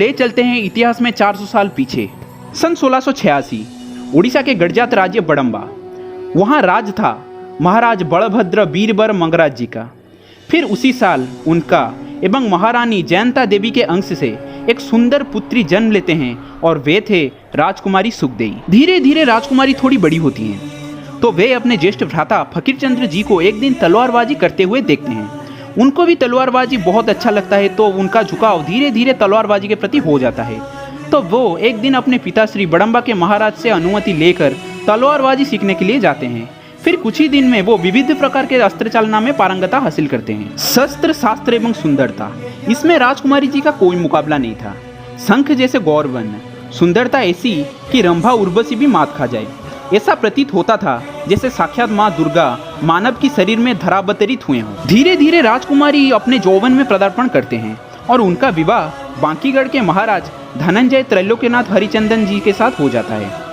ले चलते हैं इतिहास में 400 साल पीछे। सन 1686 उड़ीसा के गडजात राज्य बड़म्बा, वहाँ राज था महाराज बलभद्र बीरबर मंगराज जी का। फिर उसी साल उनका एवं महारानी जयंता देवी के अंश से एक सुंदर पुत्री जन्म लेते हैं और वे थे राजकुमारी सुखदेई। धीरे धीरे राजकुमारी थोड़ी बड़ी होती हैं तो वे अपने ज्येष्ठ भ्राता फकीरचंद्र जी को एक दिन तलवारबाजी करते हुए देखते हैं। उनको भी तलवारबाजी बहुत अच्छा लगता है तो उनका झुकाव धीरे धीरे तलवारबाजी के प्रति हो जाता है। तो वो एक दिन अपने पिता श्री बड़म्बा के महाराज से अनुमति लेकर तलवारबाजी सीखने के लिए जाते हैं। फिर कुछ ही दिन में वो विविध प्रकार के अस्त्र चालना में पारंगता हासिल करते हैं। शस्त्र शास्त्र एवं सुंदरता, इसमें राजकुमारी जी का कोई मुकाबला नहीं था। शंख जैसे गौरवर्ण, सुंदरता ऐसी कि रंभा उर्वशी भी मात खा जाए। ऐसा प्रतीत होता था जैसे साक्षात माँ दुर्गा मानव की शरीर में धरावतरित हुए हों। धीरे धीरे राजकुमारी अपने यौवन में पदार्पण करते हैं और उनका विवाह बांकीगढ़ के महाराज धनंजय त्रैलोक्यनाथ हरिचंदन जी के साथ हो जाता है।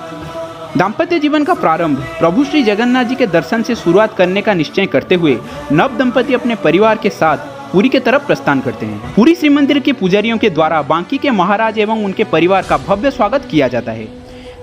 दाम्पत्य जीवन का प्रारंभ प्रभु श्री जगन्नाथ जी के दर्शन से शुरुआत करने का निश्चय करते हुए नव दंपति अपने परिवार के साथ पुरी के तरफ प्रस्थान करते हैं। पुरी श्री मंदिर के पुजारियों के द्वारा बांकी के महाराज एवं उनके परिवार का भव्य स्वागत किया जाता है।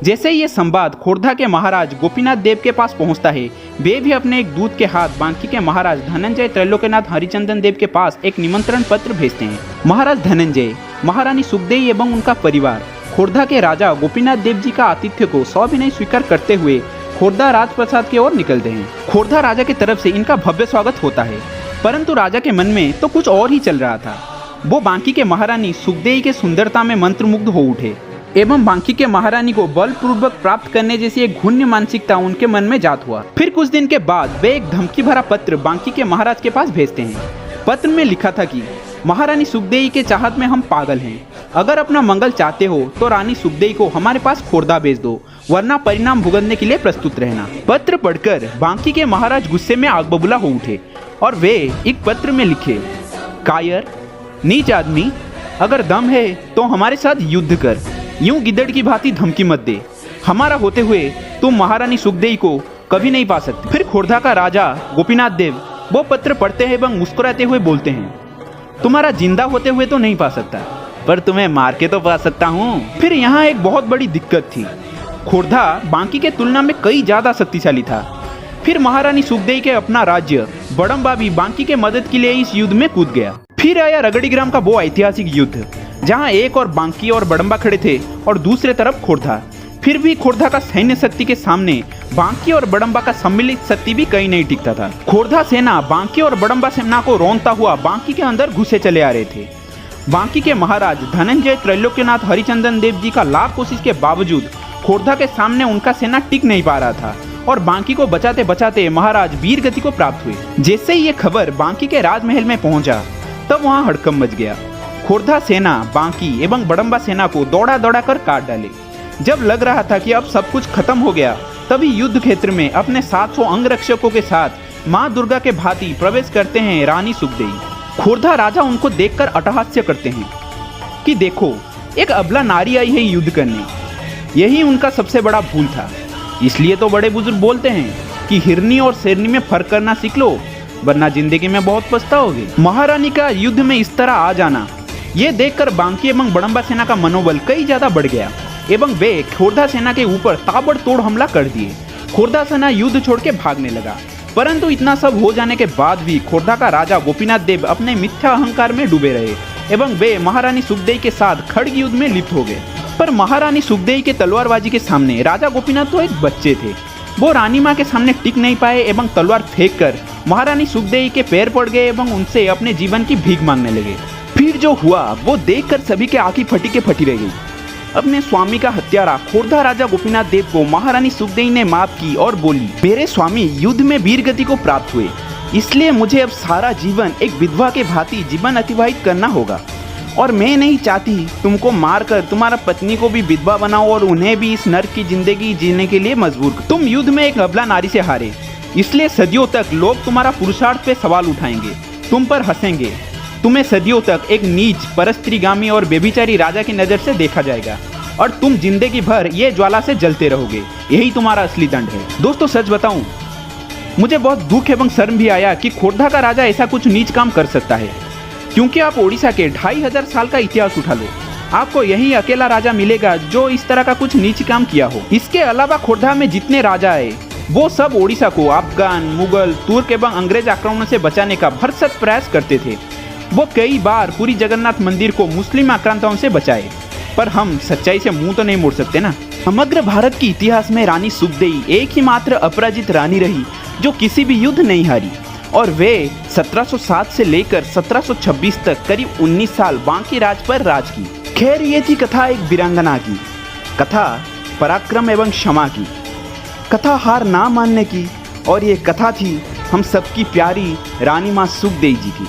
जैसे ये संवाद खोर्धा के महाराज गोपीनाथ देव के पास पहुंचता है, वे भी अपने एक दूत के हाथ बांकी के महाराज धनंजय त्रैलोक्यनाथ हरिचंदन देव के पास एक निमंत्रण पत्र भेजते हैं। महाराज धनंजय, महारानी सुखदेई एवं उनका परिवार खोर्धा के राजा गोपीनाथ देव जी का आतिथ्य को सविनय स्वीकार करते हुए खोर्धा राजप्रसाद की ओर निकलते हैं। खोर्धा राजा की तरफ से इनका भव्य स्वागत होता है, परंतु राजा के मन में तो कुछ और ही चल रहा था। वो बांकी के महारानी सुखदेई के सुंदरता में मंत्रमुग्ध हो उठे एवं बांकी के महारानी को बलपूर्वक प्राप्त करने जैसी एक घृण्य मानसिकता उनके मन में जात हुआ। फिर कुछ दिन के बाद वे एक धमकी भरा पत्र बांकी के महाराज के पास भेजते हैं। पत्र में लिखा था कि महारानी सुखदेई के चाहत में हम पागल हैं। अगर अपना मंगल चाहते हो तो रानी सुखदेई को हमारे पास खोर्धा भेज दो, वरना परिणाम भुगतने के लिए प्रस्तुत रहना। पत्र पढ़कर बांकी के महाराज गुस्से में आग बबूला हो उठे और वे एक पत्र में लिखे, कायर नीच आदमी, अगर दम है तो हमारे साथ युद्ध कर, यूं गिद्दड़ की भांति धमकी मत दे। हमारा होते हुए तुम महारानी सुखदेई को कभी नहीं पा सकते। फिर खोर्धा का राजा गोपीनाथ देव वो पत्र पढ़ते हैं एवं मुस्कुराते हुए बोलते हैं, तुम्हारा जिंदा होते हुए तो नहीं पा सकता, पर तुम्हें मार के तो पा सकता हूँ। फिर यहाँ एक बहुत बड़ी दिक्कत थी, खोर्धा बांकी के तुलना में कई ज्यादा शक्तिशाली था। फिर महारानी सुखदेई के अपना राज्य बड़म्बा भी बांकी के मदद के लिए इस युद्ध में कूद गया। फिर आया रगड़ीग्राम का वो ऐतिहासिक युद्ध, जहां एक और बांकी और बड़म्बा खड़े थे और दूसरे तरफ खोर्धा। फिर भी खोर्धा का सैन्य शक्ति के सामने बांकी और बड़म्बा का सम्मिलित शक्ति भी कहीं नहीं टिकता था। खोर्धा सेना बांकी और बड़म्बा सेना को रौंदता हुआ बांकी के अंदर घुसे चले आ रहे थे। बांकी के महाराज धनंजय त्रैलोक्यनाथ हरिचंदन देव जी का लाख कोशिश के बावजूद खोर्धा के सामने उनका सेना टिक नहीं पा रहा था और बांकी को बचाते बचाते महाराज वीर गति को प्राप्त हुए। जैसे ही ये खबर बांकी के राजमहल में पहुंचा तब वहां हड़कंप मच गया। खोर्धा सेना बांकी एवं बड़म्बा सेना को दौड़ा दौड़ा कर काट डाले। जब लग रहा था कि अब सब कुछ खत्म हो गया, तभी युद्ध क्षेत्र में अपने 700 अंगरक्षकों के साथ माँ दुर्गा के भांति प्रवेश करते हैं रानी सुखदेई। खोर्धा राजा उनको देखकर अट्टहास्य करते हैं कि देखो, एक अबला नारी आई है युद्ध करने। यही उनका सबसे बड़ा भूल था। इसलिए तो बड़े बुजुर्ग बोलते हैं कि हिरनी और शेरनी में फर्क करना सीख लो, वरना जिंदगी में बहुत पछताओगे। महारानी का युद्ध में इस तरह आ जाना, ये देखकर बांकी एवं बड़म्बा सेना का मनोबल कई ज्यादा बढ़ गया एवं वे खोर्धा सेना के ऊपर ताबड़तोड़ हमला कर दिए। खोर्धा सेना युद्ध छोड़ के भागने लगा, परंतु इतना सब हो जाने के बाद भी खोर्धा का राजा गोपीनाथ देव अपने मिथ्या अहंकार में डूबे रहे एवं वे महारानी सुखदेई के साथ खड़ग युद्ध में लिप्त हो गए। पर महारानी सुखदेई के तलवारबाजी के सामने राजा गोपीनाथ तो एक बच्चे थे। वो रानी माँ के सामने टिक नहीं पाए एवं तलवार फेंक कर महारानी सुखदेई के पैर पड़ गए एवं उनसे अपने जीवन की भीख मांगने लगे। फिर जो हुआ वो देखकर सभी के आंखें फटी के फटी रह गई। अपने स्वामी का हत्यारा खोर्धा राजा गोपीनाथ देव को महारानी सुखदेई ने माफ की और बोली, मेरे स्वामी युद्ध में वीर गति को प्राप्त हुए, इसलिए मुझे अब सारा जीवन एक विधवा के भांति जीवन अतिवाहित करना होगा और मैं नहीं चाहती तुमको मारकर तुम्हारा पत्नी को भी विधवा बनाओ और उन्हें भी इस नर्क की जिंदगी जीने के लिए मजबूर कर। तुम युद्ध में एक अबला नारी से हारे, इसलिए सदियों तक लोग तुम्हारा पुरुषार्थ पे सवाल उठाएंगे, तुम पर हंसेंगे। तुम्हें सदियों तक एक नीच परस्त्रीगामी और बेबिचारी राजा की नज़र से देखा जाएगा और तुम जिंदगी भर ये ज्वाला से जलते रहोगे। यही तुम्हारा असली दंड है। दोस्तों सच बताऊं, मुझे बहुत दुख एवं शर्म भी आया कि खोर्धा का राजा ऐसा कुछ नीच काम कर सकता है, क्योंकि आप ओडिशा के 2500 साल का इतिहास उठा लो, आपको यही अकेला राजा मिलेगा जो इस तरह का कुछ नीच काम किया हो। इसके अलावा खोर्धा में जितने राजा आए वो सब ओडिशा को अफगान, मुगल, तुर्क एवं अंग्रेज आक्रमण से बचाने का भरसक प्रयास करते थे। वो कई बार पुरी जगन्नाथ मंदिर को मुस्लिम आक्रांताओं से बचाए, पर हम सच्चाई से मुंह तो नहीं मोड़ सकते ना। समग्र भारत के इतिहास में रानी सुखदेई एक ही मात्र अपराजित रानी रही जो किसी भी युद्ध नहीं हारी, और वे 1707 से लेकर 1726 तक करीब 19 साल बांकी राज पर राज की। खैर, ये थी कथा एक वीरांगना की, कथा पराक्रम एवं क्षमा की, कथा हार ना मानने की, और ये कथा थी हम सबकी प्यारी रानी माँ सुखदेई जी की।